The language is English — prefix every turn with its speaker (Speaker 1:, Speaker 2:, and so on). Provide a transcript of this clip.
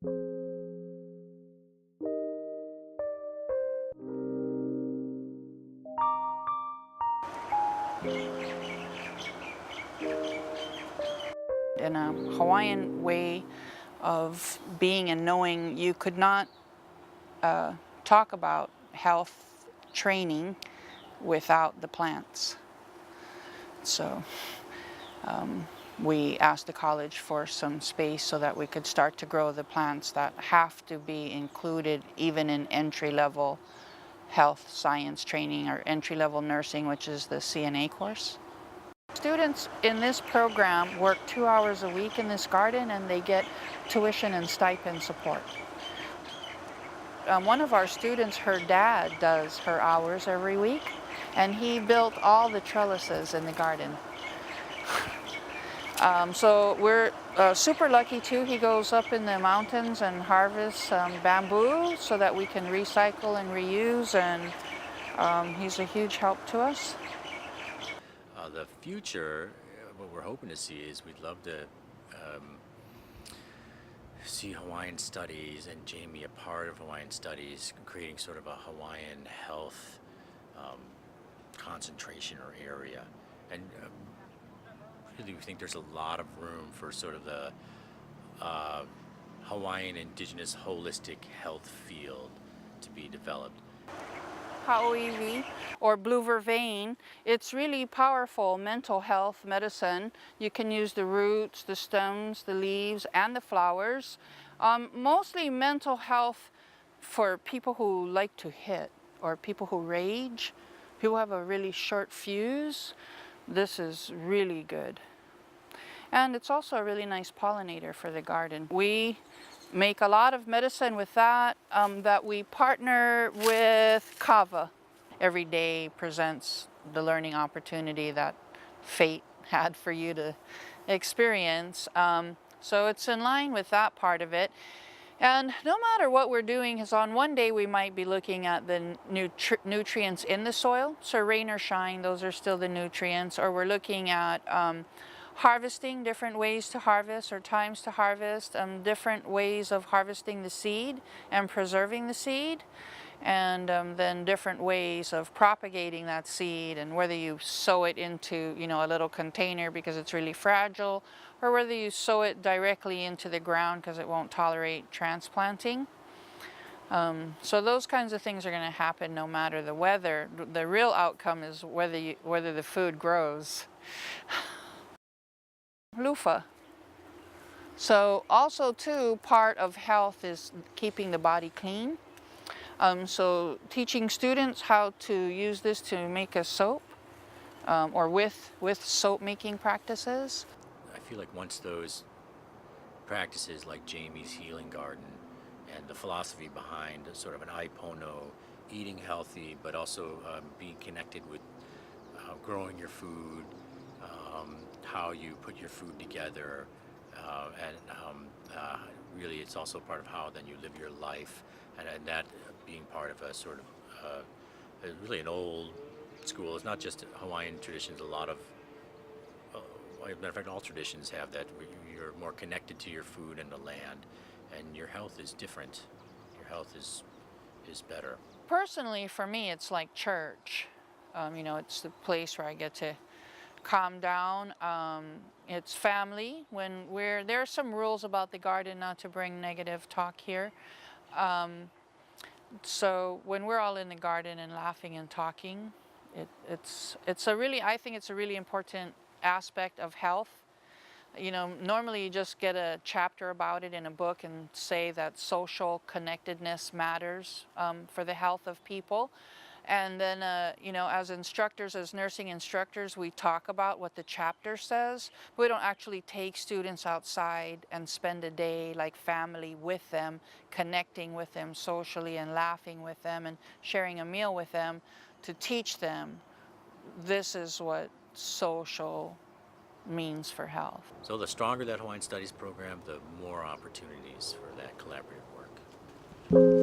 Speaker 1: In a Hawaiian way of being and knowing, you could not talk about health training without the plants. So we asked the college for some space so that we could start to grow the plants that have to be included even in entry-level health science training or entry-level nursing, which is the CNA course. Students in this program work 2 hours a week in this garden, and they get tuition and stipend support. One of our students, her dad does her hours every week, and he built all the trellises in the garden. So we're super lucky too. He goes up in the mountains and harvests bamboo so that we can recycle and reuse, and he's a huge help to us.
Speaker 2: The future, what we're hoping to see is we'd love to see Hawaiian Studies and Jamie a part of Hawaiian Studies, creating sort of a Hawaiian health concentration or area. And really we think there's a lot of room for sort of the Hawaiian indigenous holistic health field to be developed.
Speaker 1: Hauiwi or blue vervain, it's really powerful mental health medicine. You can use the roots, the stems, the leaves, and the flowers. Mostly mental health for people who like to hit or people who rage, people who have a really short fuse. This is really good. And it's also a really nice pollinator for the garden. We make a lot of medicine with that, that we partner with Kava. Every day presents the learning opportunity that fate had for you to experience. So it's in line with that part of it. And no matter what we're doing, is on one day we might be looking at the nutrients in the soil. So rain or shine, those are still the nutrients. Or we're looking at harvesting, different ways to harvest or times to harvest, different ways of harvesting the seed and preserving the seed, and then different ways of propagating that seed, and whether you sow it into, a little container because it's really fragile, or whether you sow it directly into the ground because it won't tolerate transplanting. So those kinds of things are going to happen no matter the weather. The real outcome is whether the food grows. Loofah. So also too, part of health is keeping the body clean. So teaching students how to use this to make a soap, or with soap making practices.
Speaker 2: I feel like once those practices like Jamie's healing garden and the philosophy behind sort of an aipono, eating healthy, but also being connected with growing your food, how you put your food together, and really it's also part of how then you live your life, and that being part of a sort of really an old school. It's not just Hawaiian traditions. A lot of, as a matter of fact, all traditions have that. You're more connected to your food and the land, and your health is different. Your health is better.
Speaker 1: Personally, for me, it's like church. It's the place where I get to calm down. It's family. There are some rules about the garden not to bring negative talk here. So when we're all in the garden and laughing and talking, I think it's a really important aspect of health. Normally you just get a chapter about it in a book and say that social connectedness matters for the health of people. And then, as instructors, as nursing instructors, we talk about what the chapter says, but we don't actually take students outside and spend a day like family with them, connecting with them socially and laughing with them and sharing a meal with them to teach them this is what social means for health.
Speaker 2: So the stronger that Hawaiian Studies program, the more opportunities for that collaborative work.